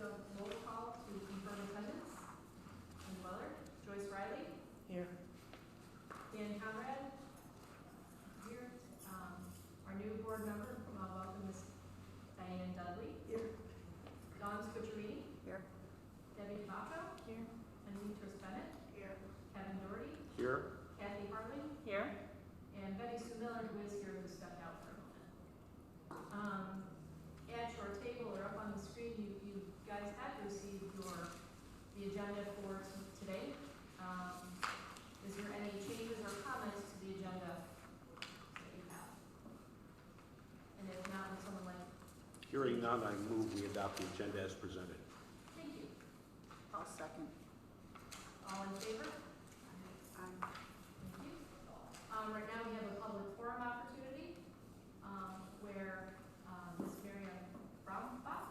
do a roll call to confirm attendance. Ms. Weller, Joyce Riley, Here. Dan Conrad, here. Our new board member, welcome Ms. Diane Dudley. Here. Dawn Scucciarini, Here. Debbie DiMaggio, Here. Anita Bennett, Here. Kevin Doherty, Here. Kathy Hartley, Here. and Betty Sue Miller, who is here, who stepped out for a moment. At your table or up on the screen, you guys have received the agenda for today. Is there any changes or comments to the agenda that you have? And if not, would someone like? Hearing none, I move we adopt the agenda as presented. Thank you. I'll second. All in favor? Aye. Thank you. Right now we have a public forum opportunity where Ms. Miriam Brownbach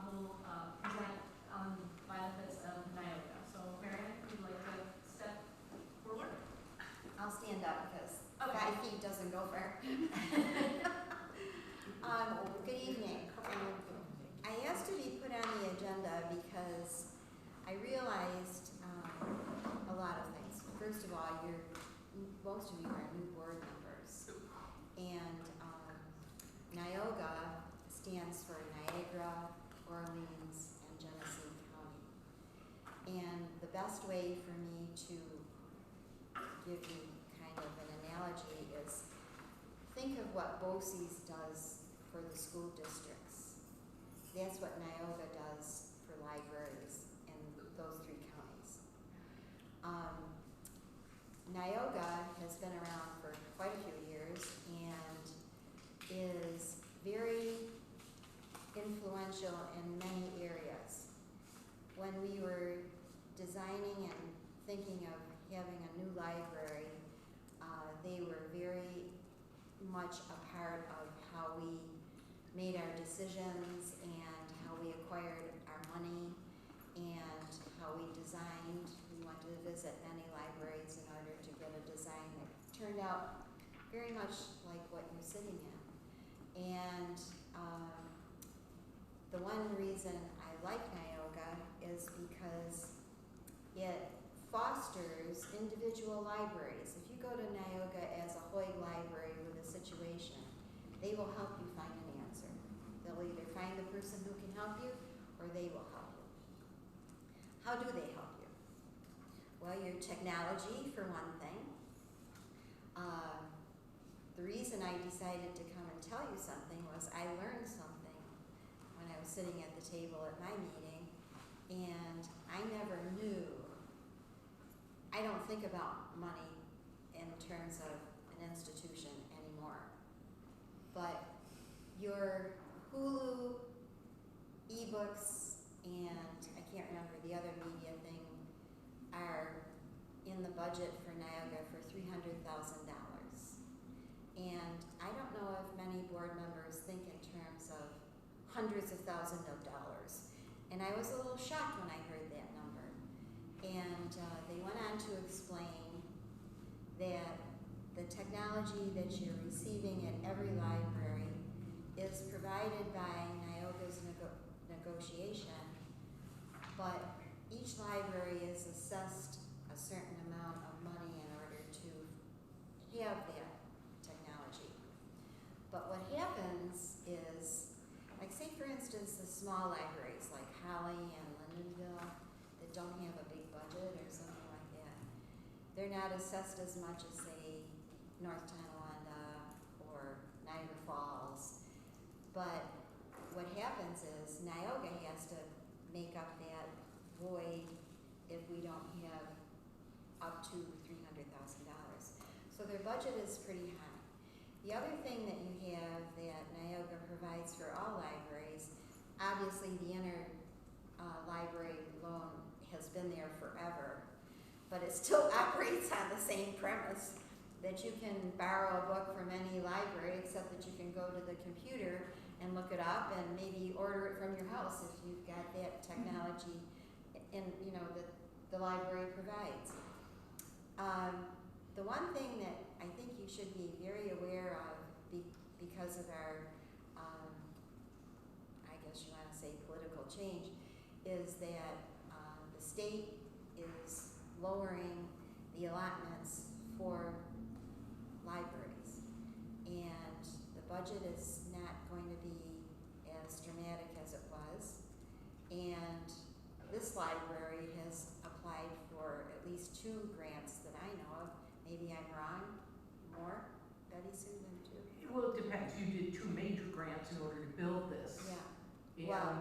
will present on benefits of Nyoga. So Marianne, would you like to step forward? I'll stand up because Okay. 5 feet doesn't go far. Good evening. I asked to be put on the agenda because I realized a lot of things. First of all, most of you are new board members, and Nyoga stands for Niagara, Orleans, and Genesee County. And the best way for me to give you kind of an analogy is think of what BOCES does for the school districts. That's what Nyoga does for libraries in those 3 counties. Nyoga has been around for quite a few years and is very influential in many areas. When we were designing and thinking of having a new library, they were very much a part of how we made our decisions and how we acquired our money and how we designed. We went to visit many libraries in order to get a design that turned out very much like what you're sitting in. And the one reason I like Nyoga is because it fosters individual libraries. If you go to Nyoga as a Hoag Library with a situation, they will help you find an answer. They'll either find the person who can help you or they will help you. How do they help you? Well, your technology, for one thing. The reason I decided to come and tell you something was I learned something when I was sitting at the table at my meeting, and I never knew. I don't think about money in terms of an institution anymore. But your Hulu, ebooks, and I can't remember the other media thing are in the budget for Nyoga for $300,000. And I don't know if many board members think in terms of hundreds of thousands of dollars. And I was a little shocked when I heard that number. And they went on to explain that the technology that you're receiving at every library is provided by Nyoga's negotiation, but each library is assessed a certain amount of money in order to have that technology. But what happens is, like say for instance the small libraries like Holly and Lindenville that don't have a big budget or something like that, they're not assessed as much as say North Tonawanda or Niagara Falls. But what happens is Nyoga has to make up that void if we don't have up to $300,000. So their budget is pretty high. The other thing that you have that Nyoga provides for all libraries, obviously the interlibrary loan has been there forever, but it still operates on the same premise that you can borrow a book from any library except that you can go to the computer and look it up and maybe order it from your house if you've got that technology that the library provides. The one thing that I think you should be very aware of because of our, guess you want to say political change, is that the state is lowering the allotments for libraries. And the budget is not going to be as dramatic as it was. And this library has applied for at least 2 grants that I know of. Maybe I'm wrong. More? Betty Sue, than 2? Well, it depends. You did 2 major grants in order to build this. Yeah. And, Well,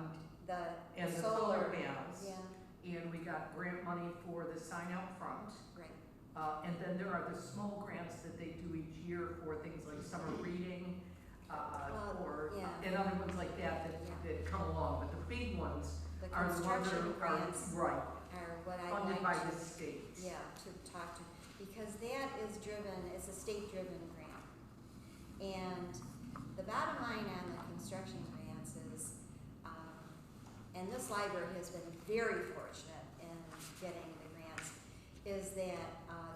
and the solar solar panels. Yeah, And we got grant money for the sign out front. right. And then there are the small grants that they do each year for things like summer reading, yeah. and other ones like that that come along. But the big ones The are the ones that construction are, grants right, are what I funded like by to, the state. yeah, to talk to, because that is driven, it's a state-driven grant. And the bottom line on the construction grants is, and this library has been very fortunate in getting the grants, is that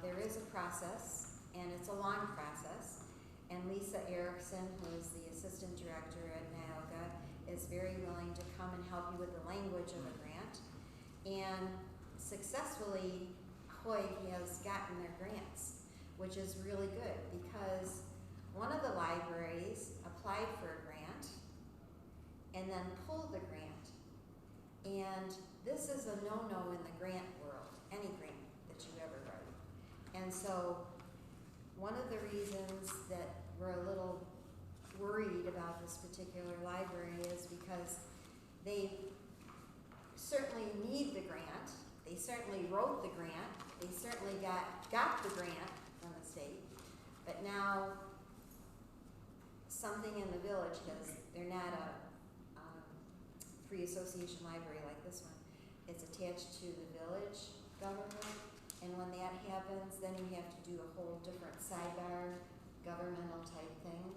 there is a process, and it's a long process. And Lisa Erickson, who is the assistant director at Nyoga, is very willing to come and help you with the language of a grant. And successfully, Hoag has gotten their grants, which is really good because one of the libraries applied for a grant and then pulled the grant. And this is a no-no in the grant world, any grant that you ever write. And so one of the reasons that we're a little worried about this particular library is because they certainly need the grant. They certainly wrote the grant. They certainly got the grant from the state. But now something in the village has, they're not a free association library like this one. It's attached to the village government. And when that happens, then you have to do a whole different sidebar governmental type thing.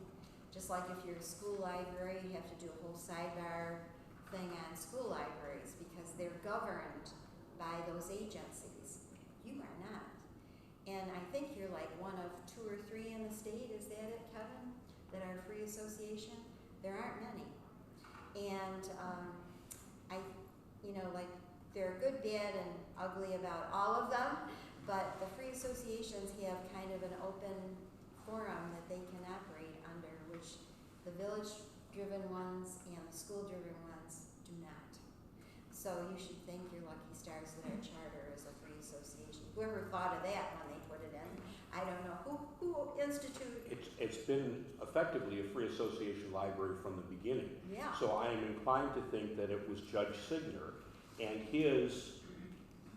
Just like if you're a school library, you have to do a whole sidebar thing on school libraries because they're governed by those agencies. You are not. And I think you're like one of 2 or 3 in the state, is that it, Kevin? That are free association? There aren't many. And they're good, bad, and ugly about all of them, but the free associations have kind of an open forum that they can operate under, which the village-driven ones and the school-driven ones do not. So you should thank your lucky stars that our charter is a free association. Whoever thought of that when they put it in, I don't know. Who instituted? It's been effectively a free association library from the beginning. Yeah. So I am inclined to think that it was Judge Signer and his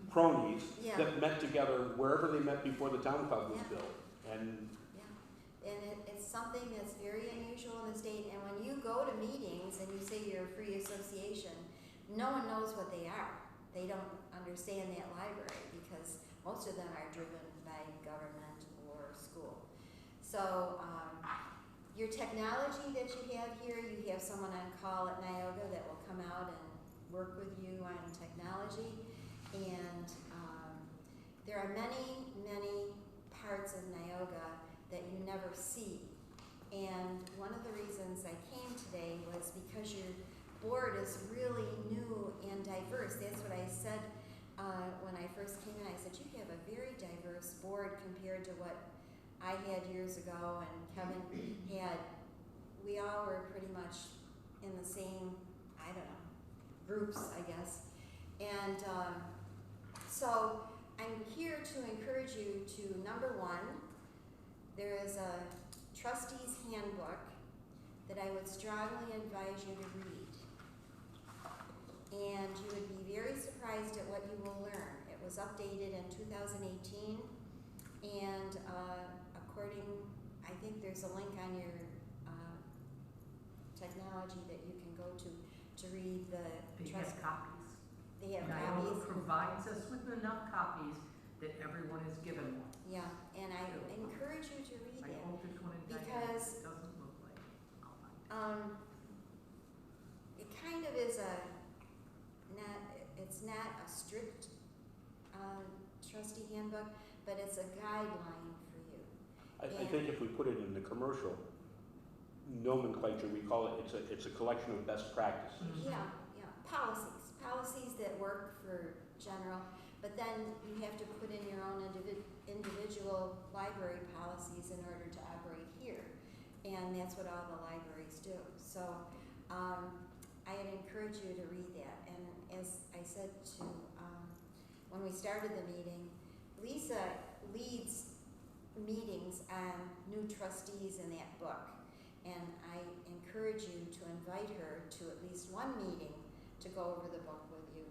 cronies that met together wherever they met before the town club was built. And it's something that's very unusual in the state. And when you go to meetings and you say you're a free association, no one knows what they are. They don't understand that library because most of them are driven by government or school. So your technology that you have here, you have someone on call at Nyoga that will come out and work with you on technology. And there are many, many parts of Nyoga that you never see. And one of the reasons I came today was because your board is really new and diverse. That's what I said when I first came in. I said, you have a very diverse board compared to what I had years ago and Kevin had. We all were pretty much in the same, I don't know, groups, I guess. And so I'm here to encourage you to, number 1, there is a trustees handbook that I would strongly advise you to read. And you would be very surprised at what you will learn. It was updated in 2018, and I think there's a link on your technology that you can go to read the They have copies. They have Nyoga copies. provides us with enough copies that everyone is given one. Yeah, and I encourage you to read I it. hold this one in Because it doesn't look like I'll it kind of is it's not a strict trustee handbook, but it's a guideline for you. I think if we put it in the commercial nomenclature, we call it, it's a collection of best practices. Yeah, yeah, policies that work for general, but then you have to put in your own individual library policies in order to operate here. And that's what all the libraries do. So I'd encourage you to read that. And as I said to, when we started the meeting, Lisa leads meetings on new trustees in that book. And I encourage you to invite her to at least one meeting to go over the book with you,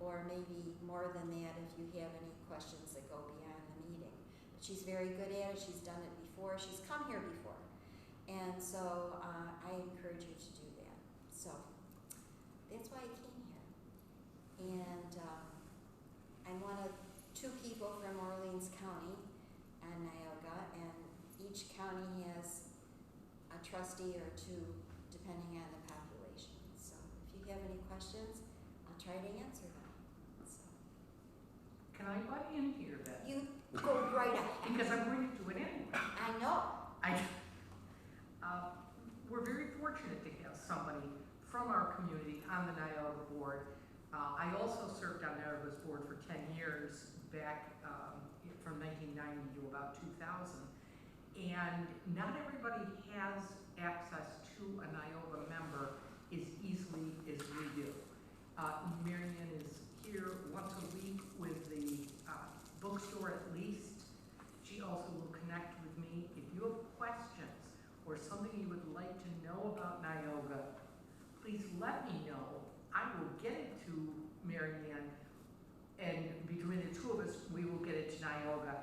or maybe more than that if you have any questions that go beyond the meeting. But she's very good at it. She's done it before. She's come here before. And so I encourage you to do that. So that's why I came here. And I'm one of 2 people from Orleans County and Nyoga, and each county has a trustee or 2 depending on the population. So if you have any questions, I'll try to answer them. So. Can I butt in here then? You go right ahead. Because I'm going to do it anyway. I know. We're very fortunate to have somebody from our community on the Nyoga board. I also served on Nyoga's board for 10 years back from 1990 to about 2000. And not everybody has access to a Nyoga member as easily as we do. Marianne is here once a week with the bookstore at least. She also will connect with me. If you have questions or something you would like to know about Nyoga, please let me know. I will get it to Marianne, and between the 2 of us, we will get it to Nyoga.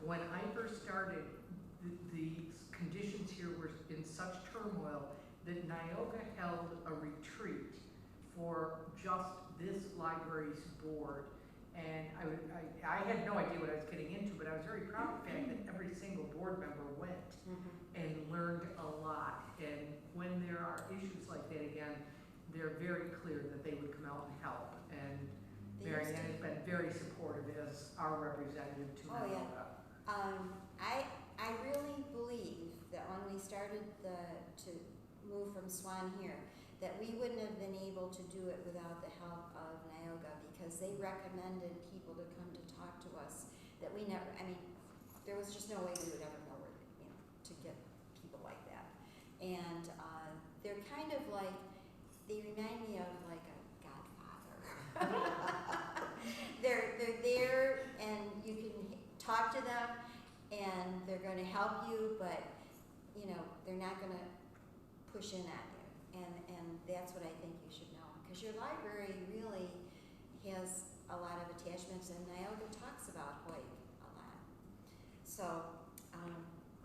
When I first started, the conditions here were in such turmoil that Nyoga held a retreat for just this library's board. And I had no idea what I was getting into, but I was very proud of the fact that every single board member went and learned a lot. And when there are issues like that again, they're very clear that they would come out and help. And Marianne has been very supportive as our representative to Nyoga. I really believe that when we started to move from Swan here, that we wouldn't have been able to do it without the help of Nyoga, because they recommended people to come to talk to us that we never, I mean, there was just no way we would ever know where, to get people like that. And they're kind of like, they remind me of like a godfather. They're there and you can talk to them and they're going to help you, but they're not going to push in on you. And that's what I think you should know, because your library really has a lot of attachments, and Nyoga talks about Hoag a lot. So,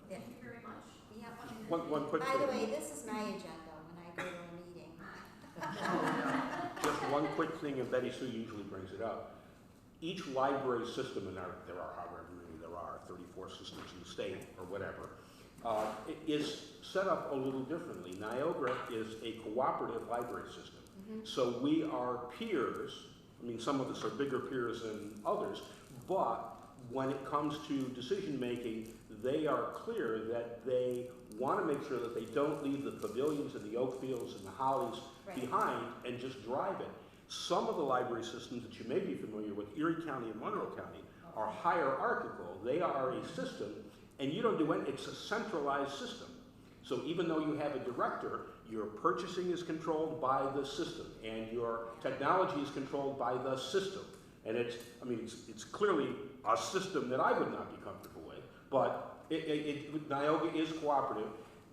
Thank you very much. Yeah. One quick By the thing. way, this is my agenda when I go to a meeting. Just one quick thing, and Betty Sue usually brings it up. Each library system, and there are however many there are, 34 systems in the state or whatever, is set up a little differently. Nyoga is a cooperative library system. So we are peers. I mean, some of us are bigger peers than others, but when it comes to decision making, they are clear that they want to make sure that they don't leave the pavilions and the oak fields and the hollies behind and just drive it. Some of the library systems that you may be familiar with, Erie County and Monroe County, are hierarchical. They are a system, and you don't do it. It's a centralized system. So even though you have a director, your purchasing is controlled by the system, and your technology is controlled by the system. And it's clearly a system that I would not be comfortable with, but Nyoga is cooperative.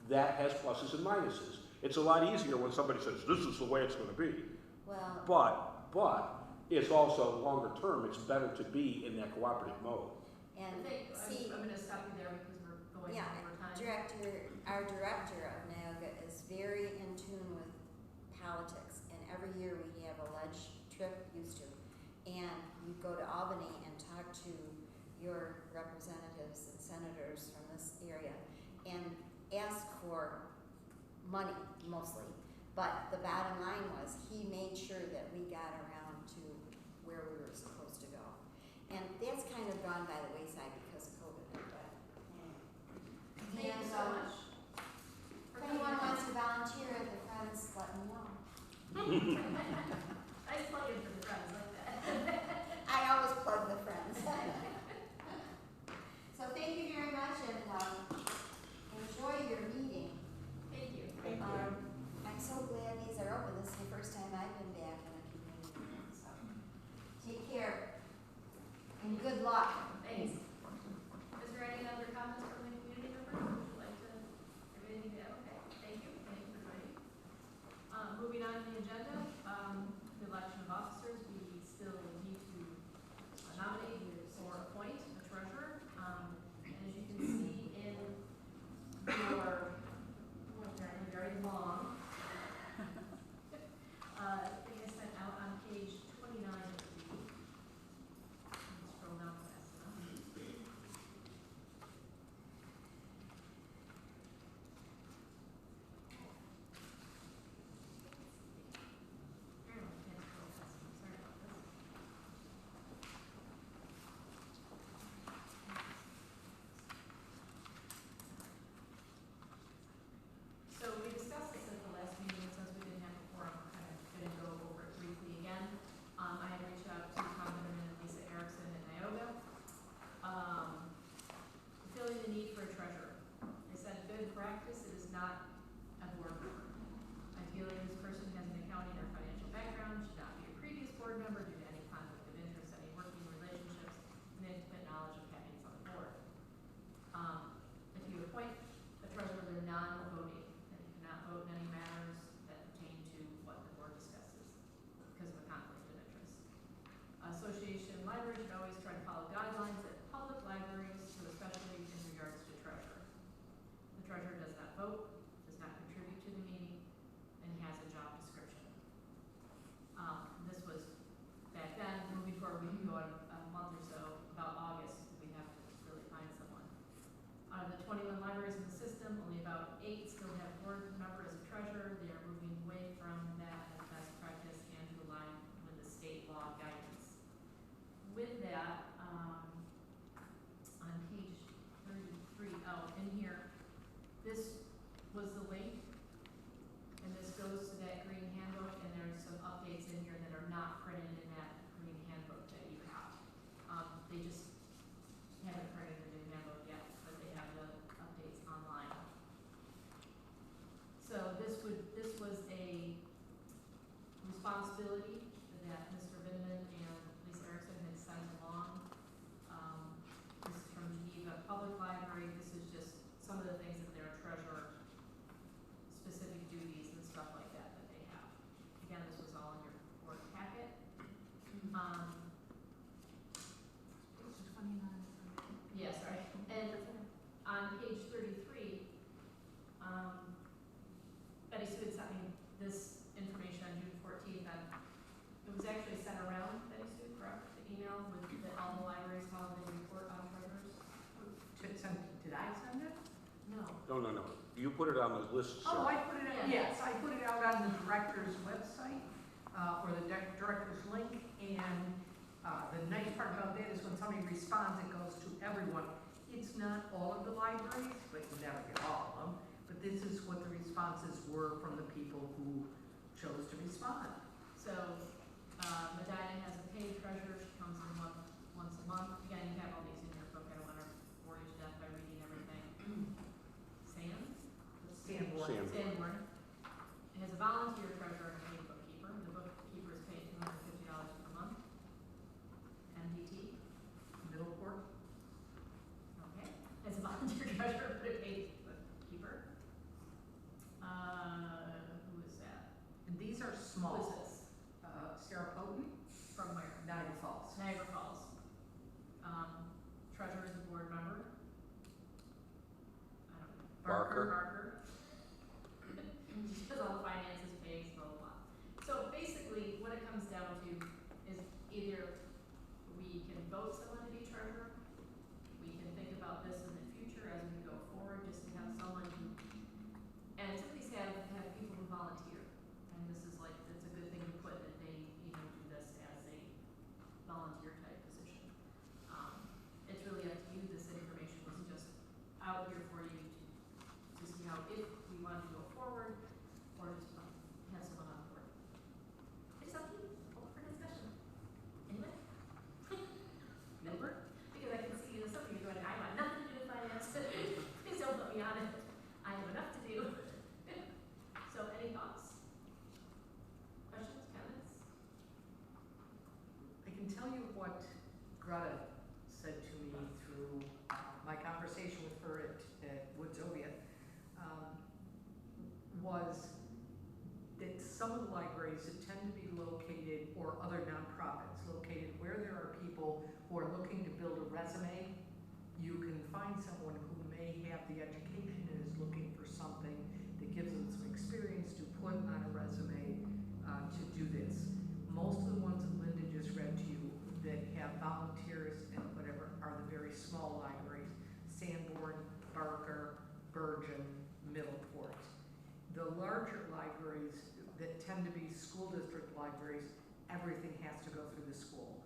That has pluses and minuses. It's a lot easier when somebody says, this is the way it's going to be. Well, But it's also longer term. It's better to be in that cooperative mode. and see, I'm going to stop you there because we're going yeah, over time. our director of Nyoga is very in tune with politics, and every year we have a ledge trip, used to, and you go to Albany and talk to your representatives and senators from this area and ask for money mostly. But the bottom line was he made sure that we got around to where we were supposed to go. And that's kind of gone by the wayside because of COVID. But, Thank you so much. If anyone Nice plug-in for the friends, like that. I always plug the friends. So thank you very much, and enjoy your meeting. Thank you. Thank you. I'm so glad these are open. This is the first time I've been back in a community meeting, so take care and good luck. Thanks. Is there any other comments from the community members? Would you like to, have anything to add? Okay, thank you for joining. Moving on to the agenda, the election of officers, we still need to nominate or appoint a treasurer. And as you can see in your, very long, thing I sent out on page 29 of the scroll down fast enough. Apparently I can't scroll fast enough. Sorry about this. So we discussed this at the last meeting, and since we didn't have a forum, we're kind of going to go over it briefly again. I had reached out to Tom Bitterman and Lisa Erickson at Nyoga, feeling the need for a treasurer. They said good practice, it is not a board member. Ideally, this person has an accounting or financial background, should not be a previous board member due to any conflict of interest, any working relationships, and intimate knowledge of cabinets on the board. If you appoint a treasurer, they're non-voting, and you cannot vote in any matters that pertain to what the board discusses because of a conflict of interest. Association libraries should always try to follow guidelines at public libraries, so especially in regards to treasurer. The treasurer does not vote, does not contribute to the meeting, and has a job description. This was back then. Moving forward, we can go on a month or so, about August, we have to really find someone. Out of the 21 libraries in the system, only about 8 still have a board member as a treasurer. They are moving away from that as best practice and to align with the state law guidance. With that, on page 33, in here, this was the link, and this goes to that green handbook, and there's some updates in here that are not printed in that green handbook that you have. They just haven't printed the new handbook yet, but they have the updates online. So this was a responsibility that Mr. Vinneman and Lisa Erickson had sent along. This is from Geneva Public Library. This is just some of the things that their treasurer, specific duties and stuff like that they have. Again, this was all in your board packet. Yeah, sorry. And on page 33, Betty Sue had sent me this information on June 14th. It was actually sent around, Betty Sue, correct? The email with all the libraries, how they report on treasurers? Did I send it? No. No. You put it on the list, sir. Oh, I put it out, Yeah. yes, I put it out on the director's website, or the director's link, and the nice part about that is when somebody responds, it goes to everyone. It's not all of the libraries, but you never get all of them, but this is what the responses were from the people who chose to respond. So, Medina has a paid treasurer. She comes in once a month. Again, you have all these in your book. I don't want to bore you to death by reading everything. Sanborn. Sanborn. It has a volunteer treasurer and a paid bookkeeper. The bookkeeper is paid $250 per month. MDT. Middleport. Okay. Has a volunteer treasurer but a paid bookkeeper. Who is that? And these are Who small. is this? Sarah Poten, From where? Niagara Falls. Niagara Falls. Treasurer is a board member. I don't know. Barker. She does all the finances, pays, blah, blah, blah. So basically, what it comes down to is either we can vote someone to be treasurer, we can think about this in the future as we go forward, just to have someone who, and some of these have people who volunteer, and this is like, it's a good thing was that some of the libraries that tend to be located, or other nonprofits located where there are people who are looking to build a resume, you can find someone who may have the education and is looking for something that gives them some experience to put on a resume to do this. Most of the ones that Linda just read to you that have volunteers and whatever are the very small libraries: Sanborn, Barker, Bergen, Middleport. The larger libraries that tend to be school district libraries, everything has to go through the school.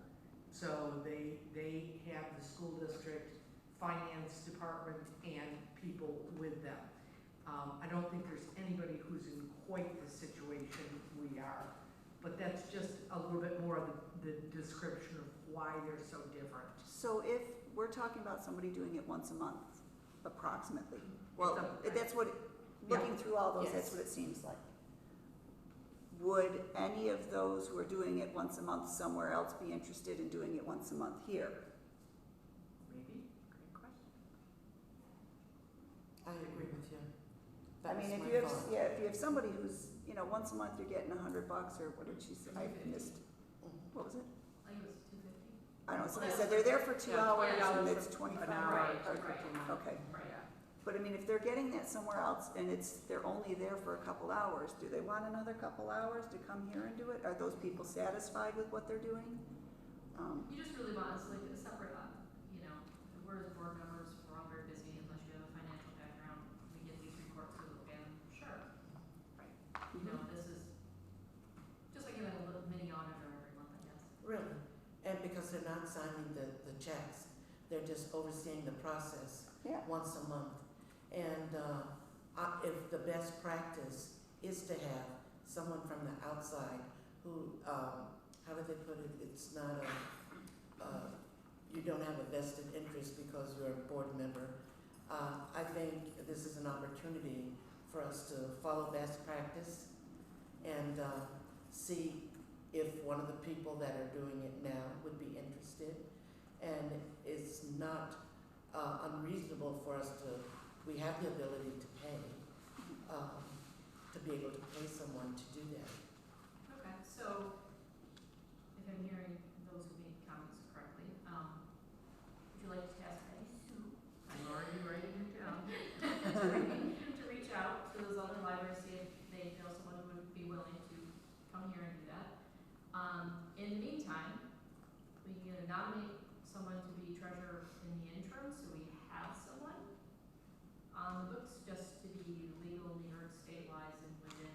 So they have the school district finance department and people with them. I don't think there's anybody who's in quite the situation we are, but that's just a little bit more of the description of why they're so different. So if we're talking about somebody doing it once a month, approximately, well, that's what, looking through all those, that's Yes. what it seems like. Would any of those who are doing it once a month somewhere else be interested in doing it once a month here? Maybe? Great question. I agree with you. I That mean, was if my you have, thought. yeah, if you have somebody who's, you know, once a month you're getting $100, or what did she say? I missed, Mhm. what was it? I think it was 250. I don't know, somebody said they're there for 2 Yeah, hours and $20 it's for 25. an hour, Right, or right. 15 minutes. Okay. Right. But I mean, if they're getting that somewhere else and they're only there for a couple hours, do they want another couple hours to come here and do it? Are those people satisfied with what they're doing? You just really want, it's like a separate, you know, we're as board members, we're all very busy unless you have a financial background. We get these reports to look at, sure. You know, this is just like having a little mini auditor every month, I guess. Really? And because they're not signing the checks, they're just overseeing the process Yeah. once a month. And if the best practice is to have someone from the outside who, how do they put it? It's not you don't have a vested interest because you're a board member. I think this is an opportunity for us to follow best practice and see if one of the people that are doing it now would be interested. And it's not unreasonable for us we have the ability to pay, to be able to pay someone to do that. Okay, so if I'm hearing those who made comments correctly, would you like to ask Betty Sue I'm already writing it down. to reach out to those other libraries, see if they know someone who would be willing to come here and do that? In the meantime, we can nominate someone to be treasurer in the interim, so we have someone on the books, just to be legal New York state wise and within.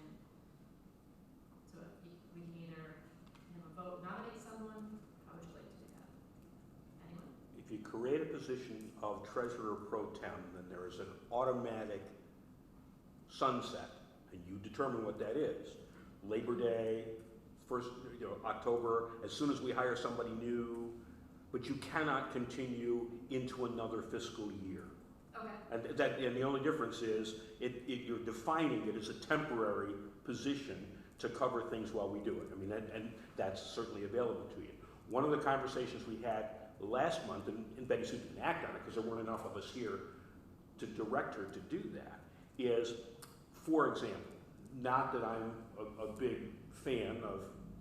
So we can either have a vote, nominate someone. How would you like to do that? Anyone? If you create a position of treasurer pro tem, then there is an automatic sunset, and you determine what that is. Labor Day, first, October, as soon as we hire somebody new, but you cannot continue into another fiscal year. Okay. And the only difference is you're defining it as a temporary position to cover things while we do it. I mean, and that's certainly available to you. One of the conversations we had last month, and Betty Sue didn't act on it because there weren't enough of us here to direct her to do that, is, for example, not that I'm a big fan of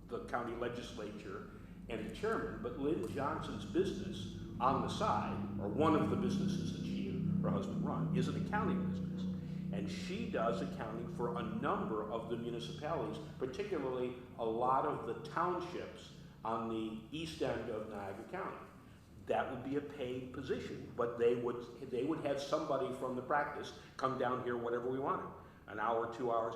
the county legislature and the chairman, but Lynn Johnson's business on the side, or one of the businesses that she and her husband run, is an accounting business. And she does accounting for a number of the municipalities, particularly a lot of the townships on the east end of Niagara County. That would be a paid position, but they would have somebody from the practice come down here whenever we wanted, an hour, 2 hours.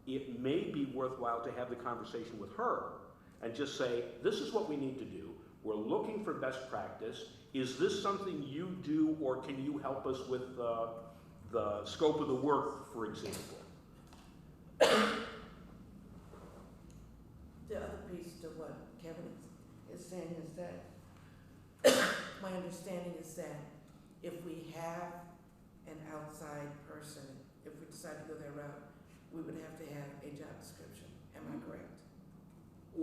It may be worthwhile to have the conversation with her and just say, this is what we need to do. We're looking for best practice. Is this something you do, or can you help us with the scope of the work, for example? The other piece to what Kevin is saying is that my understanding is that if we have an outside person, if we decide to go that route, we would have to have a job description. Am I correct?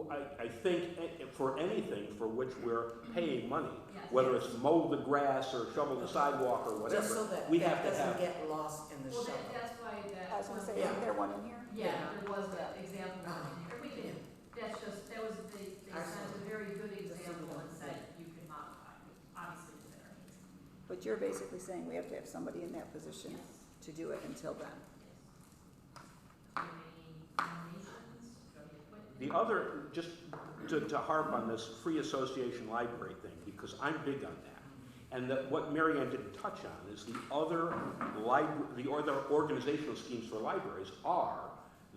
I think for anything for which we're paying money, Yes. whether it's mow the grass or shovel the sidewalk or whatever, Just so that we that have to doesn't have. get lost in the Well, shuffle. that's why that. I was gonna say, Yeah. isn't there one in here? Yeah, there was an example Uh-huh. in here. We can, that's just, that was, they I sent see. a very good Just so example we and don't- said you can modify, obviously to their needs. But you're basically saying we have to have somebody in that position Yes, to do it until then. yes. Do you have any nominations? Do you have any appointments? The other, just to harp on this free association library thing, because I'm big on that. And that what Mary Ann didn't touch on is the other organizational schemes for libraries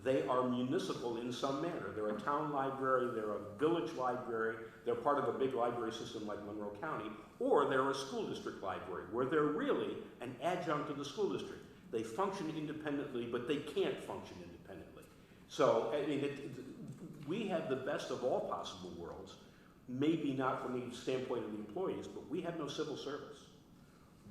they are municipal in some manner. They're a town library, they're a village library, they're part of a big library system like Monroe County, or they're a school district library, where they're really an adjunct to the school district. They function independently, but they can't function independently. So, I mean, we have the best of all possible worlds, maybe not from the standpoint of the employees, but we have no civil service.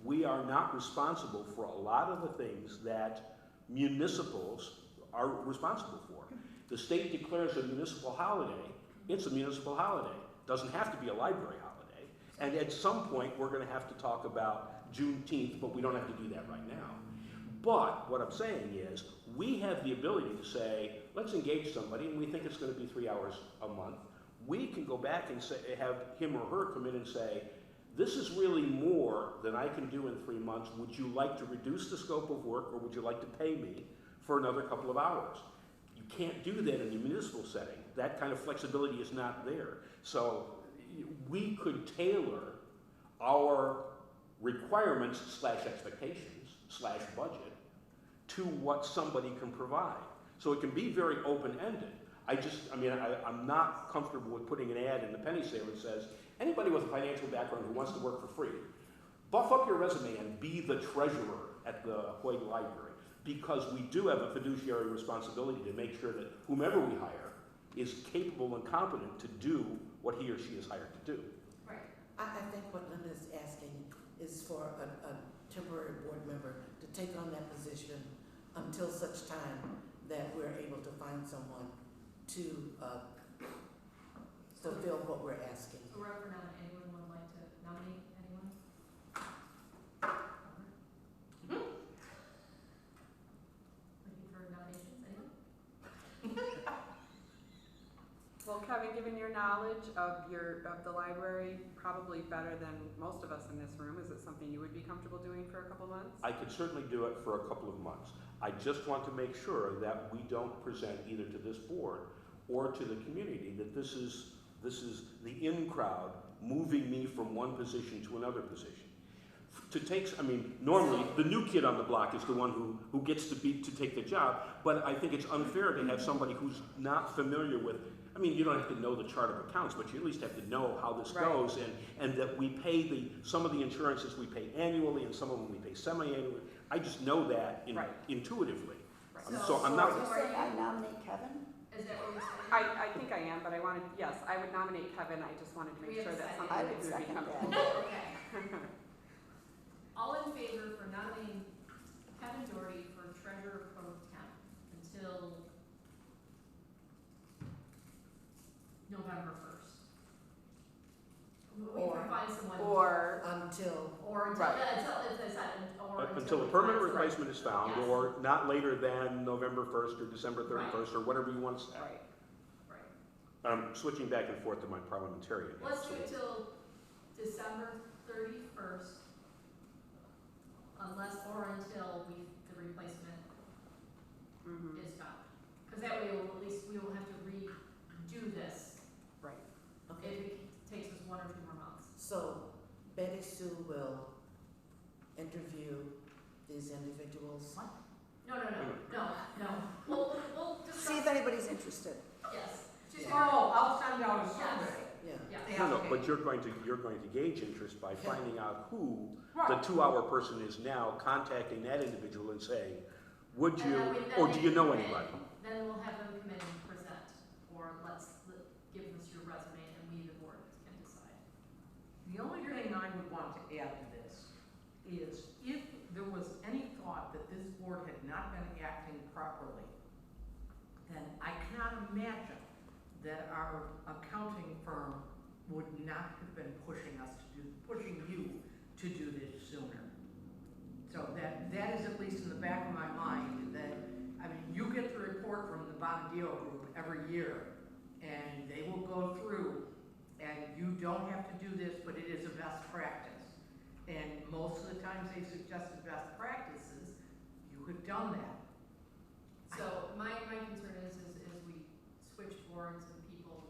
We are not responsible for a lot of the things that municipals are responsible for. The state declares a municipal holiday, it's a municipal holiday. Doesn't have to be a library holiday. And at some point, we're gonna have to talk about Juneteenth, but we don't have to do that right now. But what I'm saying is, we have the ability to say, let's engage somebody, and we think it's gonna be 3 hours a month. We can go back and say, have him or her come in and say, this is really more than I can do in 3 months. Would you like to reduce the scope of work, or would you like to pay me for another couple of hours? You can't do that in a municipal setting. That kind of flexibility is not there. So we could tailor our requirements / expectations / budget to what somebody can provide. So it can be very open-ended. I'm not comfortable with putting an ad in the penny saver that says, anybody with a financial background who wants to work for free, buff up your resume and be the treasurer at the Hoag Library. Because we do have a fiduciary responsibility to make sure that whomever we hire is capable and competent to do what he or she is hired to do. Right. I think what Linda is asking is for a temporary board member to take on that position until such time that we're able to find someone to fulfill what we're asking. So right for now, anyone would like to nominate anyone? Looking for nominations, anyone? Well, Kevin, given your knowledge of the library, probably better than most of us in this room, is it something you would be comfortable doing for a couple months? I could certainly do it for a couple of months. I just want to make sure that we don't present either to this board or to the community that this is the in crowd moving me from one position to another position. Normally the new kid on the block is the one who gets to take the job, but I think it's unfair to have somebody who's not familiar with. You don't have to know the chart of accounts, but you at least have to know how this goes, and that we pay some of the insurances we pay annually, and some of them we pay semi-annually. I just know that intuitively. Right. So I'm not. You say I nominate Kevin? Is that what we're saying? I think I am, but yes, I would nominate Kevin. I just wanted to We make have sure a that's second. something I that would you would be second comfortable. Okay. All in favor for nominating Kevin Doherty for treasurer pro temp until November 1st? We Or- provide someone. Or, Until Or Right. Until a permanent replacement is found, Yes. or not later than November 1st or December 31st, or whatever you want to say. right. Right. I'm switching back and forth to my parliamentarian. hat, Let's so- do it till December 31st, until the replacement Mm-hmm. is found. Because that way, at least we will have to redo this Right. if okay. it takes us 1 or 2 more months. So Betty Sue will interview these individuals. No. We'll discuss. See if anybody's interested. Yes. She's Oh, I'll send out a survey. Yeah. Yes. No, Okay. but you're going to gauge interest by finding out who the Right. 2-hour person is now, contacting that individual and saying, would And you, then we- then or they do you know come in. anybody? Then we'll have them come in and present, or give us your resume and we, the board, can decide. The only thing I would want to add to this is if there was any thought that this board had not been acting properly, then I cannot imagine that our accounting firm would not have been pushing you to do this sooner. So that is at least in the back of my mind, that, I mean, you get the report from the Bonadillo group every year, and they will go through, and you don't have to do this, but it is a best practice. And most of the times they suggested best practices, you have done that. So my concern is we switch boards and people,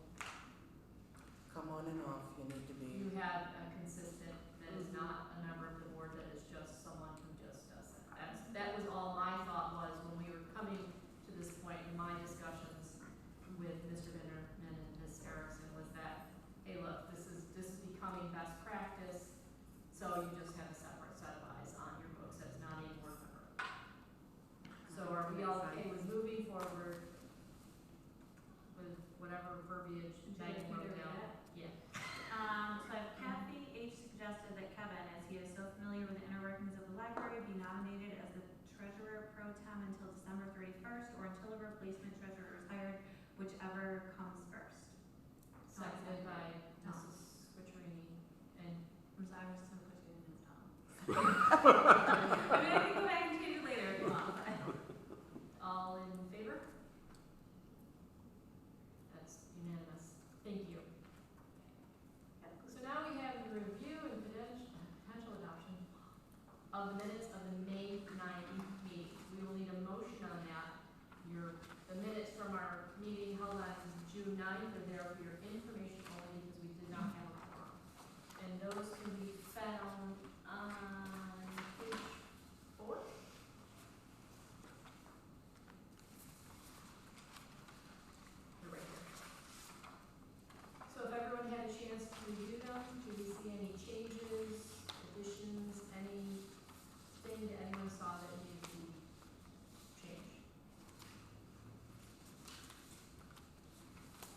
Come on and off, you need to be. you have a consistent that is not a member of the board, that is just someone who just does it. That was all my thought was when we were coming to this point in my discussions with Mr. Vinderman and Ms. Erickson, was that, hey, look, this is becoming best practice, so you just have a separate set of eyes on your books as not a board member. So are we all okay with moving forward with whatever verbiage Megan wrote down? Yeah. So Kathy H. suggested that Kevin, as he is so familiar with the inner workings of the library, be nominated as the treasurer pro tem until December 31st or until a replacement treasurer is hired, whichever comes first. Seconded by Tom. Mrs. Switcherini, and I'm sorry, I was so put you in this Tom. I mean, I can go back and change it later if you want. all in favor? That's unanimous. Thank you. So now we have the review and potential adoption of the minutes of the May 9th meeting. We will need a motion on that. The minutes from our meeting held on June 9th are there for your information only because we did not have a quorum. And those can be found on page 4. They're right here. So if everyone had a chance to review them, do we see any changes, additions, anything that anyone saw that needed to be changed?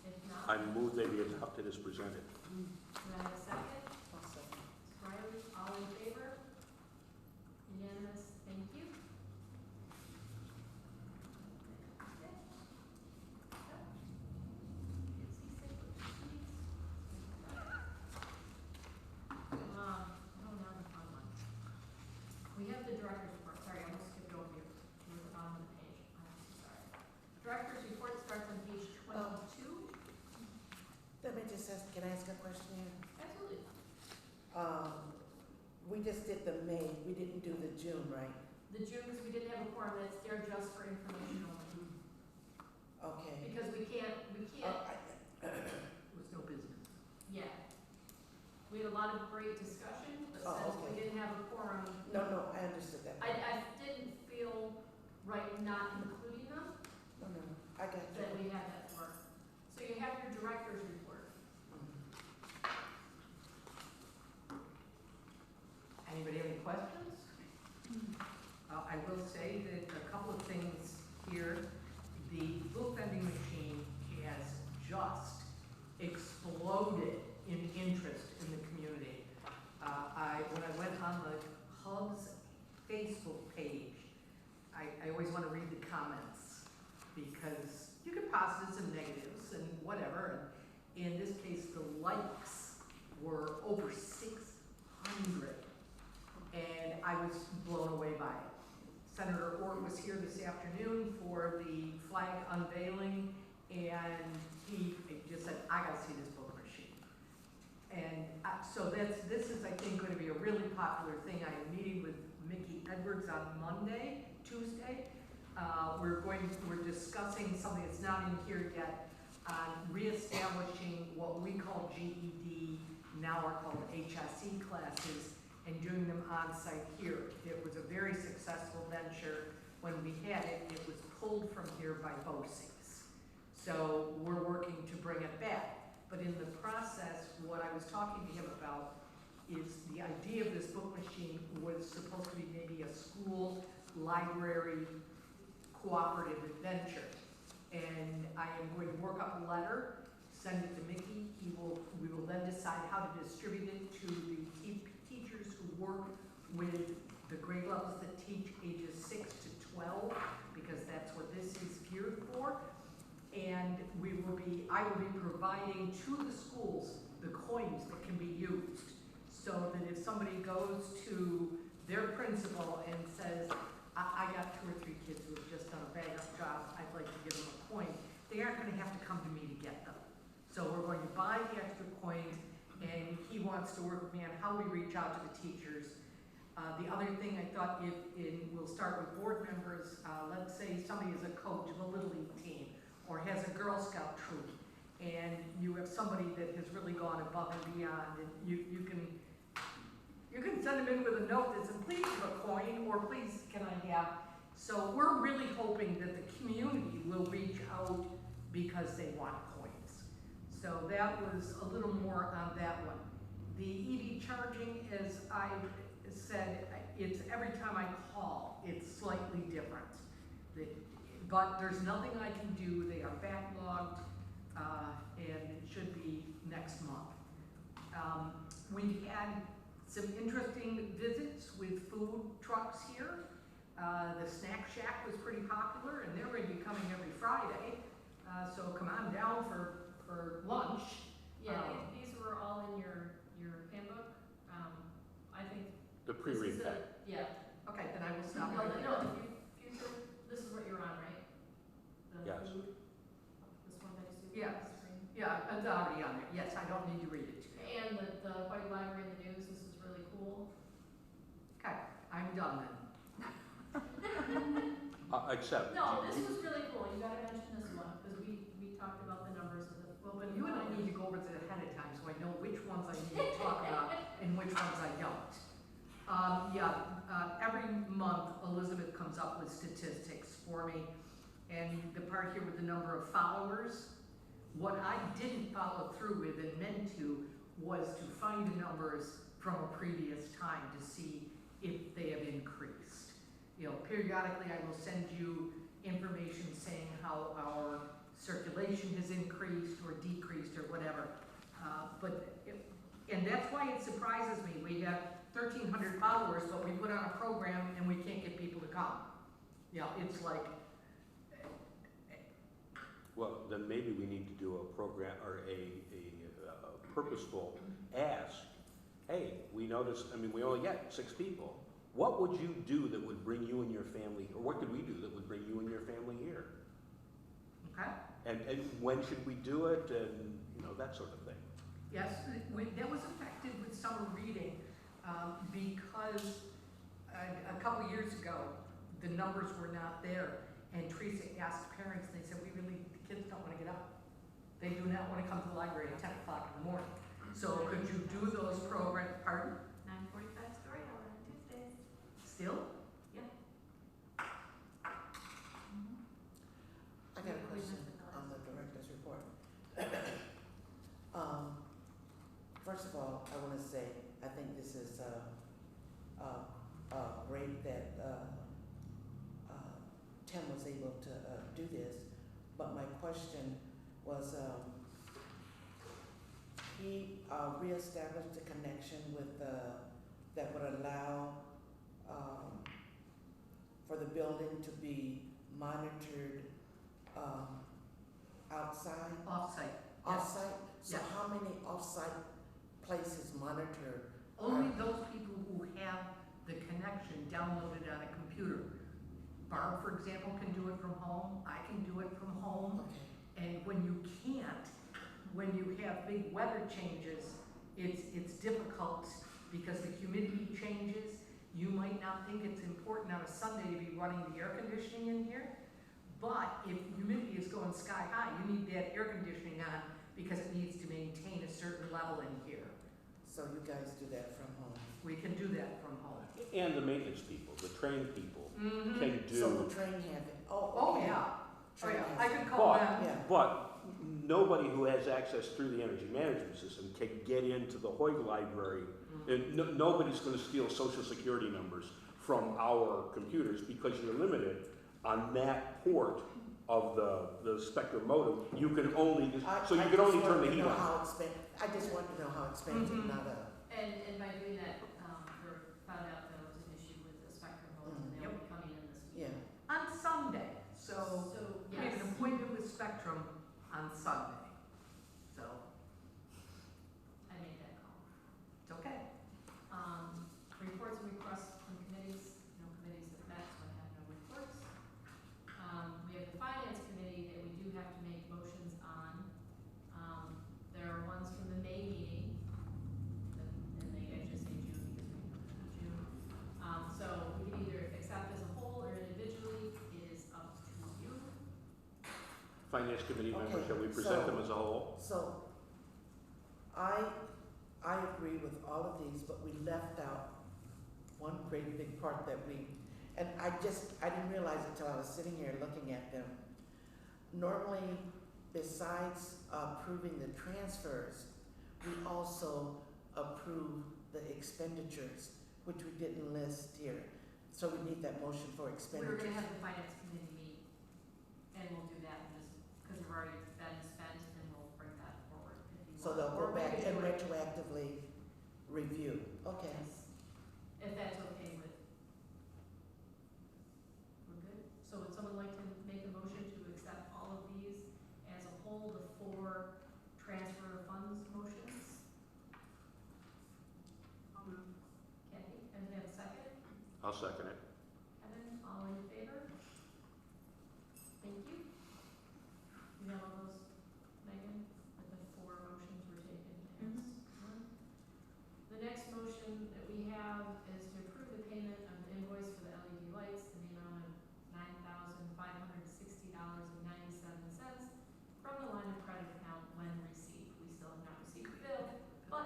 If not, I move they be adopted as presented. can I have a second? I'll second. Riley, all in favor? Unanimous, thank you. We have the director's report, sorry, I almost skipped over you, you were at the bottom of the page, I'm so sorry. Director's report starts on page 22. Let me just ask, can I ask a question here? Absolutely. We just did the May, we didn't do the June, right? The June, because we didn't have a quorum, that's there just for information only. Okay. Because we can't, It was no business. yeah. We had a lot of great discussion, but Oh, since we okay. didn't have a quorum, No, I understood that. I didn't feel right not including them, No, I got you. that we had that for. So you have your director's report. Anybody have any questions? I will say that a couple of things here. The book vending machine has just exploded in interest in the community. When I went on the Hub's Facebook page, I always want to read the comments because you can positives and negatives and whatever. And in this case, the likes were over 600. And I was blown away by it. Senator Orr was here this afternoon for the flag unveiling, and he just said, I gotta see this book machine. And so this is, I think, going to be a really popular thing. I am meeting with Mickey Edwards on Tuesday. We're discussing something that's not in here yet on reestablishing what we call GED, now are called HSE classes, and doing them on site here. It was a very successful venture. When we had it, it was pulled from here by BOCES. So we're working to bring it back. But in the process, what I was talking to him about is the idea of this book machine was supposed to be maybe a school library cooperative adventure. And I am going to work up a letter, send it to Mickey. We will then decide how to distribute it to the teachers who work with the grade levels that teach ages 6 to 12, because that's what this is geared for. And and I will be providing to the schools the coins that can be used, so that if somebody goes to their principal and says, I got 2 or 3 kids who have just done a bang-up job, I'd like to give them a coin, they aren't gonna have to come to me to get them. So we're going to buy the extra coins, and he wants to work with me on how we reach out to the teachers. The other thing I thought, we'll start with board members, let's say somebody is a coach of a Little League team, or has a Girl Scout troop, and you have somebody that has really gone above and beyond, and you can send them in with a note that says, please give a coin, or please can I have. So we're really hoping that the community will reach out because they want coins. So that was a little more on that one. The EV charging, as I said, it's every time I call, it's slightly different. But there's nothing I can do. They are backlogged, and it should be next month. We've had some interesting visits with food trucks here. The Snack Shack was pretty popular, and they're going to be coming every Friday. So come on down for lunch. Yeah, these were all in your handbook. I think. The pre-read pack. Yeah. Okay, then I will stop. No, future, this is what you're on, right? The Yes. food? This one that you see? Yes. on the screen? Yeah, it's already on there. Yes, I don't need to read it to you. And the Hoag Library in the news, this is really cool. Okay, I'm done then. Except. No, this was really cool, you gotta mention this one, because we talked about the numbers of the. Well, but you and I need to go over this ahead of time so I know which ones I need to talk about and which ones I don't. Every month Elizabeth comes up with statistics for me, and the part here with the number of followers, what I didn't follow through with and meant to was to find the numbers from a previous time to see if they have increased. You know, periodically I will send you information saying how our circulation has increased or decreased or whatever. And that's why it surprises me. We have 1,300 followers, but we put on a program and we can't get people to come. You know, it's like. Well, then maybe we need to do a program or a purposeful ask. Hey, we noticed, we only get 6 people. What would you do that would bring you and your family, or what could we do that would bring you and your family here? Okay. And when should we do it, and that sort of thing. Yes, that was affected with summer reading because a couple years ago, the numbers were not there. And Teresa asked parents, and they said, the kids don't want to get up. They do not want to come to the library at 10 o'clock in the morning. So could you do those programs, pardon? 9:45 story hour on Tuesdays. Still? Yeah. I got a question on the director's report. First of all, I want to say, I think this is great that Tim was able to do this, but my question was, he reestablished a connection with that would allow for the building to be monitored outside? Off-site. Off-site? So Yes. how many off-site places monitor? Only those people who have the connection downloaded on a computer. Barb, for example, can do it from home. I can do it from home. Okay. And when you can't, when you have big weather changes, it's difficult because the humidity changes. You might not think it's important on a Sunday to be running the air conditioning in here, but if humidity is going sky high, you need that air conditioning on because it needs to maintain a certain level in here. So you guys do that from home? We can do that from home. And the maintenance people, the trained people, Mm-hmm. can do. So the train have it? Oh, okay. yeah. Oh, Train yeah. has I it. could call But- them. Yeah. But nobody who has access through the energy management system can get into the Hoag Library. And nobody's going to steal social security numbers from our computers because you're limited on that port of the Spectrum modem. You can only, so you can only turn the heat on. I just want to know how expensive, Mhm. not a. And by doing that, we found out there was an issue with the Spectrum modems, and they'll be coming in this week. Yeah. On Sunday. So we have yes. an appointment with Spectrum finance committee members, Okay, shall we present them as a whole? So, I agree with all of these, but we left out one great big part that and I didn't realize it till I was sitting here looking at them. Normally, besides approving the transfers, we also approve the expenditures, which we didn't list here. So we need that motion for We're expenditures. gonna have the finance committee meet, and we'll do that, and just, because we've already been spent, and we'll bring that forward if you want. So they'll Or go we back could and do it. retroactively review. Okay. Yes, if that's okay with. We're good? So would someone like to make a motion to accept all of these as a whole, the 4 transfer of funds motions? Kathy, and then a second? I'll second it. Kevin, all in favor? Thank you. You have all those, Megan, that the 4 motions were taken as one? The next motion that we have is to approve the payment of the invoice for the LED lights in the amount of $9,560.97 from the line of credit account when received. We still have not received the bill, but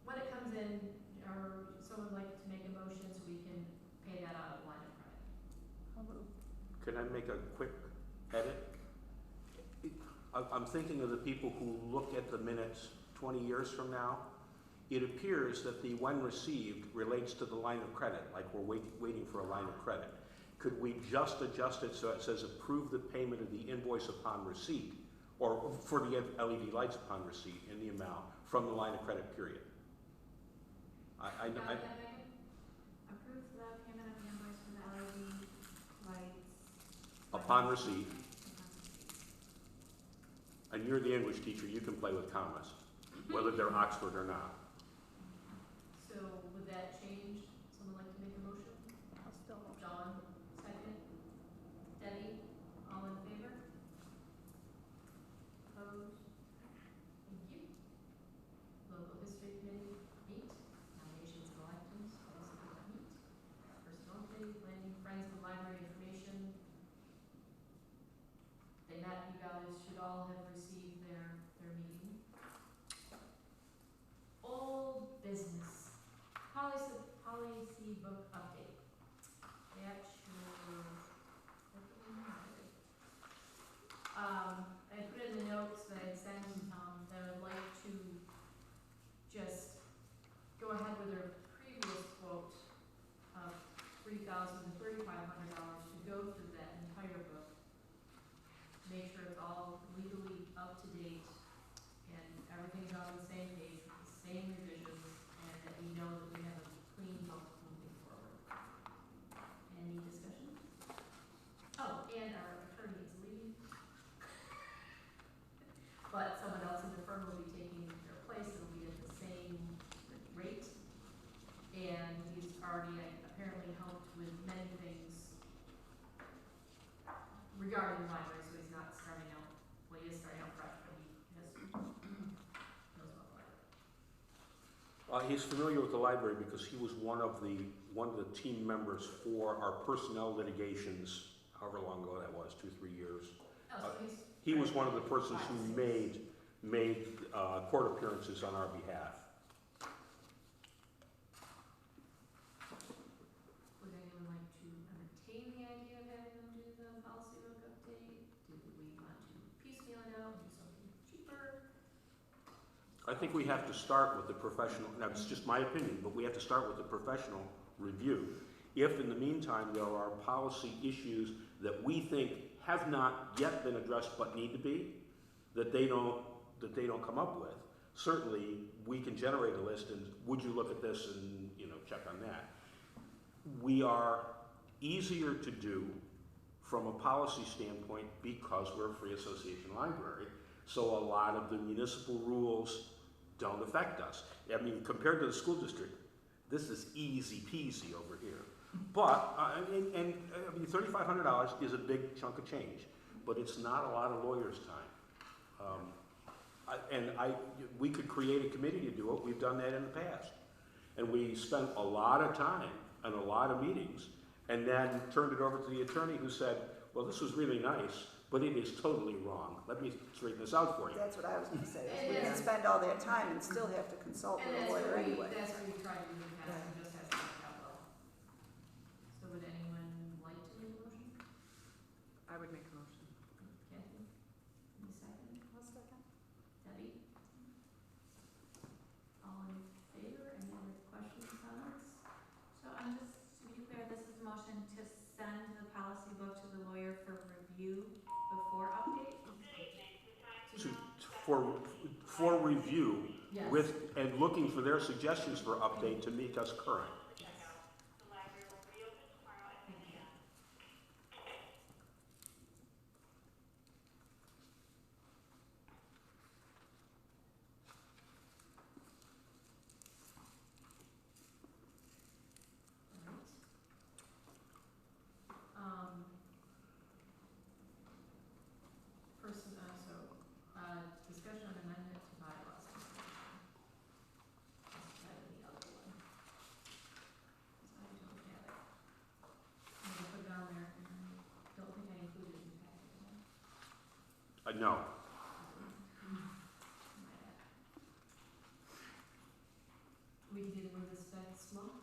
when it comes in, or someone would like to make a motion so we can pay that out of line of credit. Can I make a quick edit? I'm thinking of the people who look at the minutes 20 years from now. It appears that the when received relates to the line of credit, like we're waiting for a line of credit. Could we just adjust it so it says approve the payment of the invoice upon receipt, or for the LED lights upon receipt in the amount from the line of credit period? Got that, Megan? Approve the payment of the invoice for the LED lights. Upon receipt, and you're the English teacher, you can play with commas, whether they're Oxford or not. So would that change? Someone like to make a motion? I'll still motion. Dawn, second. Debbie, all in favor? Opposed? Thank you. Local History Committee, meet. Nominations and elections, also did not meet. Personnel Committee, Planning, Friends of the Library Information. They met, you guys should all have received their meeting. Old business, policy book update. That should, I put in the notes that I sent, that I would like to just go ahead with their previous quote of $3,000 to $3,500 to go through that entire book. Make sure it's all legally up to date and everything's on the same page, with the same revisions, and that we know that we have a clean book moving forward. Any discussion? Oh, and our attorney is leaving. But someone else in the firm will be taking their place, it'll be at the same rate. And he's already apparently helped with many things regarding the library, so he's not starting out, well, he is starting out fresh, but he knows about the library. He's familiar with the library because he was one of the team members for our personnel litigations, however long ago that was, 2-3 years. Oh, so He was one of the persons who made court appearances on our behalf. would anyone like to entertain the idea of having them do the policy book update? Do we want to piecemeal it out and do something cheaper? I think we have to start with the professional, now it's just my opinion, but we have to start with the professional review. If in the meantime there are policy issues that we think have not yet been addressed but need to be, that they don't come up with, certainly we can generate a list and would you look at this and check on that. We are easier to do from a policy standpoint because we're a free association library, so a lot of the municipal rules don't affect us. I mean, compared to the school district, this is easy peasy over here. But, I mean, $3,500 is a big chunk of change, but it's not a lot of lawyers' time. We could create a committee to do it. We've done that in the past. And we spent a lot of time and a lot of meetings and then turned it over to the attorney who said, well, this was really nice, but it is totally wrong. Let me straighten this out for you. That's what I was gonna say, is And we can that's- spend all that time and still have to consult And with a that's lawyer what we, anyway. that's what we tried to do in the past, it just hasn't worked out well. So would anyone like to make a motion? I would make a motion. Kathy? Any second? I'll second. Debbie? All in favor? Any other questions, comments? So I'm just, to be clear, this is a motion to send the policy book to the lawyer for review before update? For review Yes. with, and looking for their suggestions for update to make us current. Yes. Thank you. Alright. Discussion on amendment to bylaws. Let's try the other one. So I don't have it. I'm gonna put it on there, and I don't think I included it in the packet. No. My bad. We can either move this back slow,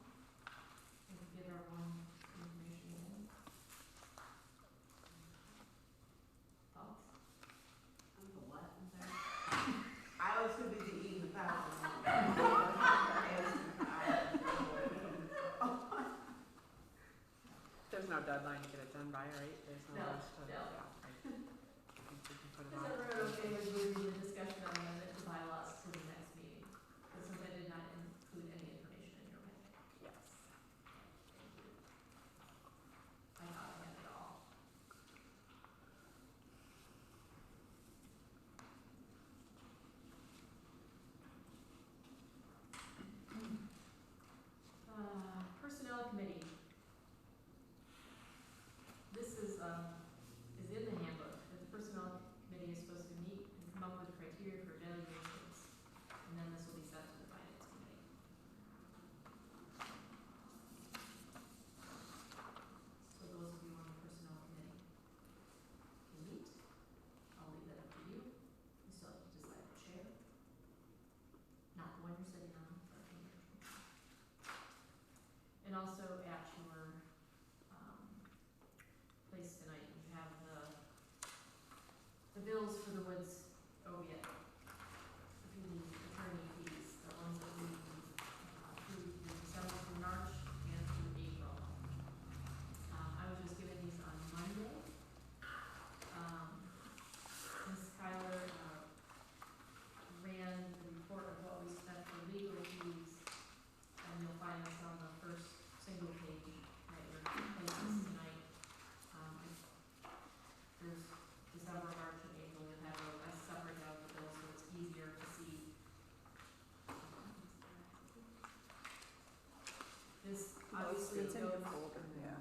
and get our own information in. Thoughts? What? I'm sorry. I was too busy eating the pasta. There's no deadline to get it done by, right? There's no No, rush to. no. Yeah, I think we can put it Is on. everyone okay with moving the discussion on amendment to bylaws to the next meeting? Because since I did not include any information in your packet. Yes. Thank you. I thought I had it all. Personnel committee. This is in the handbook, that the personnel committee is supposed to meet and come up with criteria for evaluations, and then this will be sent to the finance committee. So those of you on the personnel committee can meet. I'll leave that up to you. You still have to decide the chair. Not the one you're sitting on, but the actual. And also at your, place tonight, you have the bills for the Woods Oviatt. If you need attorney fees, the ones that we, approved in December through March and through April. I was just given these on Monday. Ms. Kyler, ran the report of what we spent for legal fees, and you'll find this on the first single page at your places tonight. There's December, March, and April, you'll have a separate out the bill, so it's easier to see. This obviously It's in your goes folder, yeah.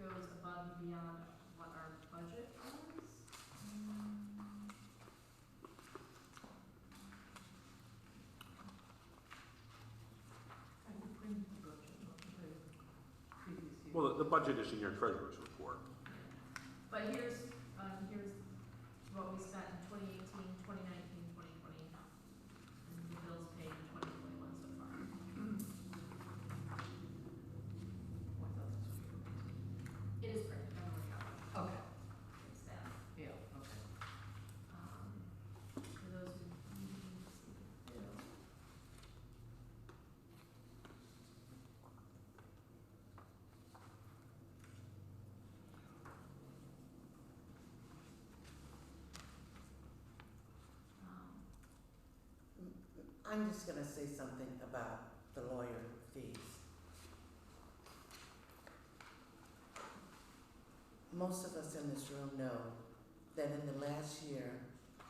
above and beyond what our budget was. I can bring the budget up to the previous year. Well, the budget is in your treasurer's report. But here's what we spent in 2018, 2019, 2020, and the bills paid in 2021 so far. It is printed, I'm working on it. Okay, It's that. yeah, okay. For those who need to see the bill. I'm just gonna say something about the lawyer fees. Most of us in this room know that in the last year,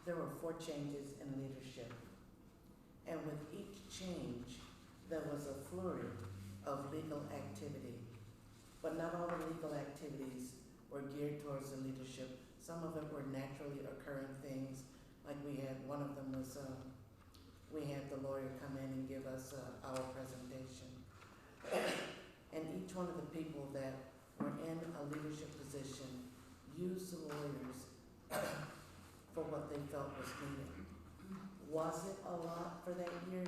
there were 4 changes in leadership. And with each change, there was a flurry of legal activity. But not all the legal activities were geared towards the leadership. Some of it were naturally occurring things, like we had, one of them was, we had the lawyer come in and give us our presentation. And each one of the people that were in a leadership position use the lawyers for what they felt was needed. Was it a lot for that year?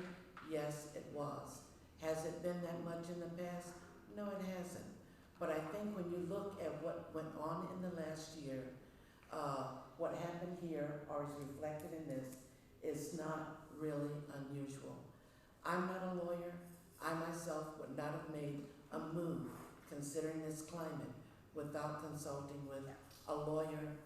Yes, it was. Has it been that much in the past? No, it hasn't. But I think when you look at what went on in the last year, what happened here or is reflected in this is not really unusual. I'm not a lawyer. I myself would not have made a move considering this climate without consulting with a lawyer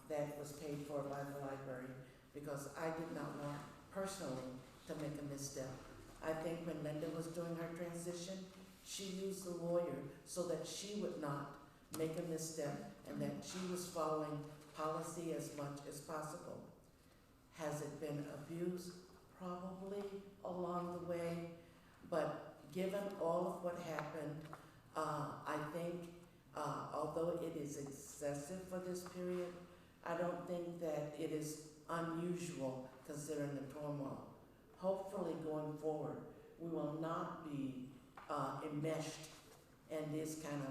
that was paid for by the library, because I did not want personally to make a misstep. I think when Linda was doing her transition, she used the lawyer so that she would not make a misstep and that she was following policy as much as possible. Has it been abused? Probably along the way, but given all of what happened, I think although it is excessive for this period, I don't think that it is unusual considering the turmoil. Hopefully going forward, we will not be enmeshed in this kind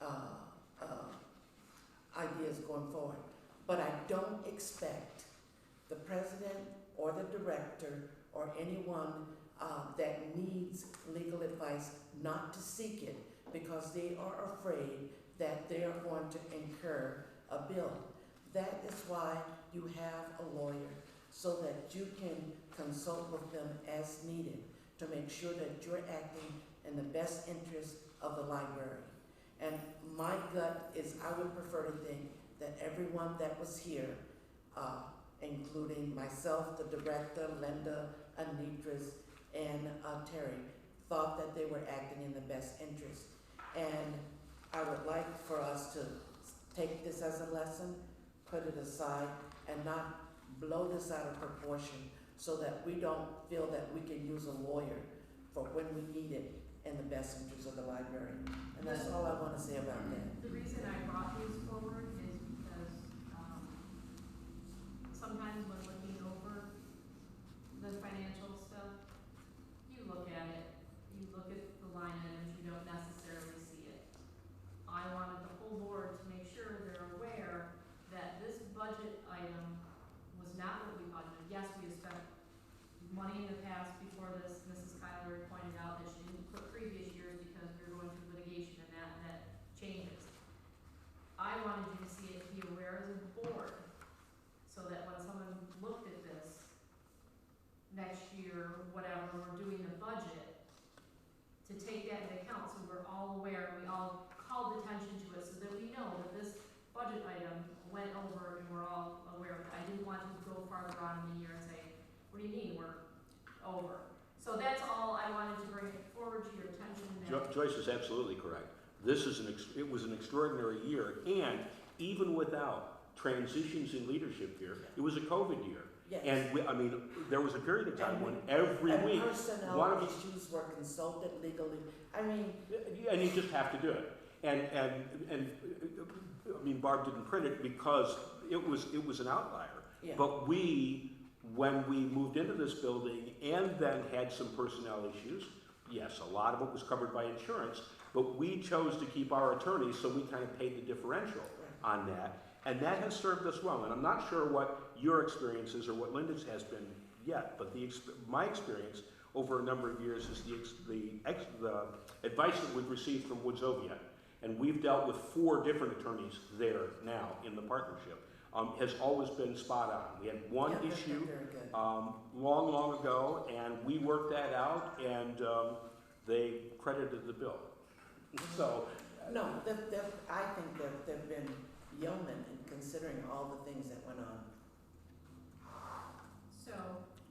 of ideas going forward. But I don't expect the president or the director or anyone that needs legal advice not to seek it because they are afraid that they are going to incur a bill. That is why you have a lawyer, so that you can consult with them as needed to make sure that you're acting in the best interest of the library. And my gut is I would prefer to think that everyone that was here, including myself, the director, Linda, Anitris, and Terry, thought that they were acting in the best interest. And I would like for us to take this as a lesson, put it aside, and not blow this out of proportion so that we don't feel that we can use a lawyer for when we need it in the best interest of the library. And that's all I want to say about that. The reason I brought these forward is because sometimes when looking over the financial stuff, you look at it, you look at the line items, you don't necessarily see it. I wanted the whole board to make sure they're aware that this budget item was not what we budgeted. Yes, we have spent money in the past before this. Mrs. Kyler pointed out that she didn't put previous years because we were going through litigation and that changes. I wanted you to see it, be aware as a board, so that when someone looked at this next year, whatever, we're doing the budget, to take that into account so we're all aware, we all called attention to it so that we know that this budget item went over and we're all aware of it. I didn't want to go farther on in the year and say, what do you mean we're over? So that's all I wanted to bring it forward to your attention. Joyce is absolutely correct. This is it was an extraordinary year, and even without transitions in leadership here, it was a COVID year. Yes. And there was a period of time when every week personnel one of us, issues were consulted legally. and you just have to do it. And Barb didn't print it because it was an outlier. Yeah. But when we moved into this building and then had some personnel issues, yes, a lot of it was covered by insurance, but we chose to keep our attorneys, so we kind of paid the differential on that. And that has served us well. And I'm not sure what your experience is or what Linda's has been yet, but my experience over a number of years is the advice that we've received from Woodsovia, and we've dealt with 4 different attorneys there now in the partnership, has always been spot on. We had one issue long ago, and we worked that out, and they credited the bill. So No, I think that they've been yeomen in considering all the things that went on.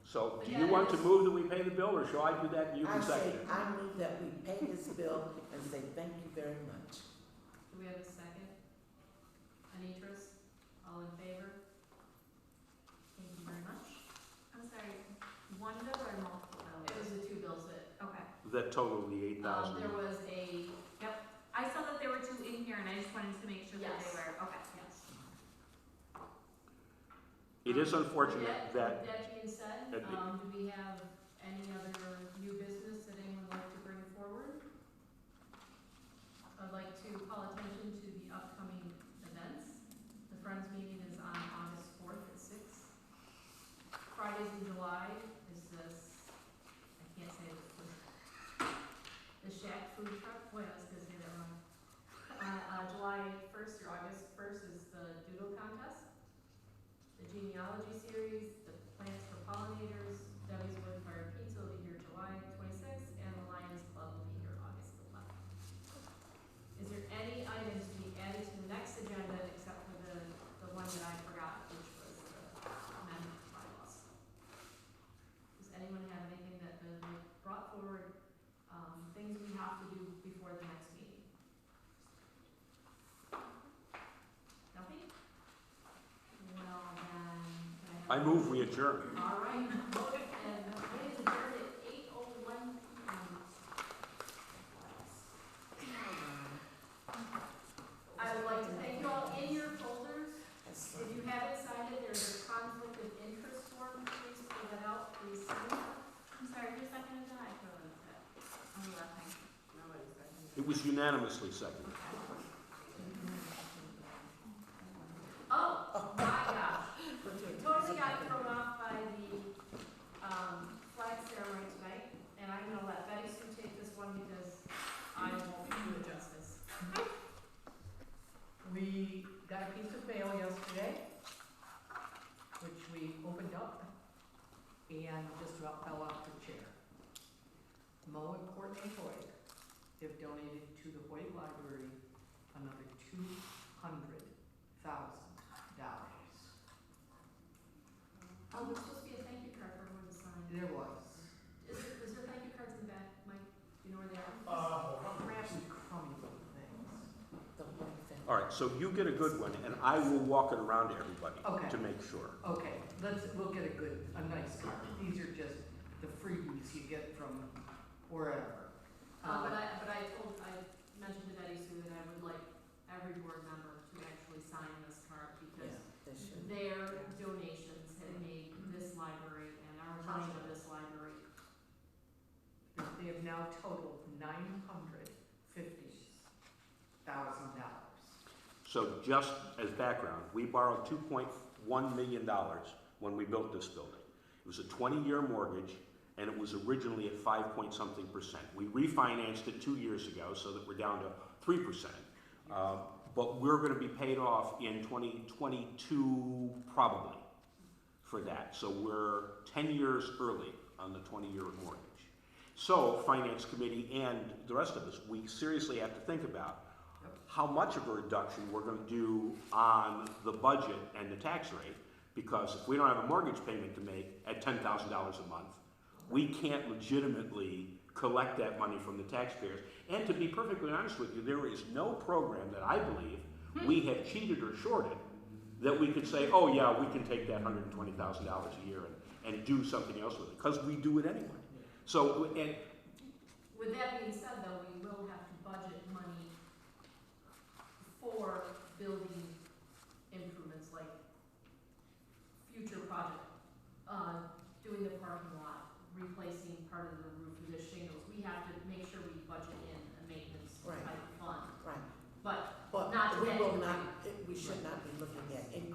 So do you want to move that we pay the bill, or shall I do that and you can second it? I move that we pay this bill and say thank you very much. Do we have a second? Anitris, all in favor? Thank you very much. I'm sorry, one bill or multiple bills? It was the 2 bills Okay. That totaled the 8,000. there was a, I saw that there were 2 in here and I just wanted to make sure that they Yes. were, okay. yes. It is unfortunate that That being said, That'd be- do we have any other new business that anyone would like to bring forward? I'd like to call attention to the upcoming genealogy series, the plants for pollinators, Debbie's Wood Fire Pizza will be here July 26th, and the Lions Club will be here August 11th. Is there any items to be added to the next agenda except for the one that I forgot, which was the amendment bylaws? Does anyone have anything that they brought forward, things we have to do before the next meeting? Nothing? Well, then, can I I have? move we adjourn. All right, and it is adjourned at 8:01 p.m. I would like to thank you all. In your folders, if you haven't signed it, there's a conflict of interest form. Please fill that out. Please sign it. I'm sorry, who seconded that? I totally missed it. On the left hand. Nobody seconded. It was unanimously seconded. Oh, my gosh. Totally got thrown off by the flag ceremony tonight, and I'm gonna let Betty Sue take this one because I won't do it justice. We got a piece of mail yesterday, which we opened up and just about fell off the chair. Mo and Courtney Hoag have donated to the Hoag Library another $200,000. Oh, there's supposed to be a thank you card for everyone to sign. There was. Is there thank you cards in the back, Mike? Do you know where they are? Crabby, crummy little things. The one thing. All right, so you get a good one, and I will walk it around to everybody Okay. to make sure. Okay, we'll get a nice card. These are just the freebies you get from wherever. But I mentioned to Betty Sue that I would like every board member to actually sign this card because Yeah, they should. their donations have made this library and our running of this library. They have now totaled $950,000. So just as background, we borrowed $2.1 million when we built this building. It was a 20-year mortgage, and it was originally at 5-point-something%. We refinanced it 2 years ago so that we're down to 3%. But we're going to be paid off in 2022 probably for that. So we're 10 years early on the 20-year mortgage. So Finance Committee and the rest of us, we seriously have to think about how much of a reduction we're going to do on the budget and the tax rate, because if we don't have a mortgage payment to make at $10,000 a month, we can't legitimately collect that money from the taxpayers. And to be perfectly honest with you, there is no program that I believe we have cheated or shorted that we could say, oh yeah, we can take that $120,000 a year and do something else with it, because we do it anyway. So, and With that being said, though, we will have to budget money for building improvements like future project, doing the parking lot, replacing part of the roof of the shingles. We have to make sure we budget in a maintenance Right. type fund. Right. But But not we that will degree. not, we should not be looking at increasing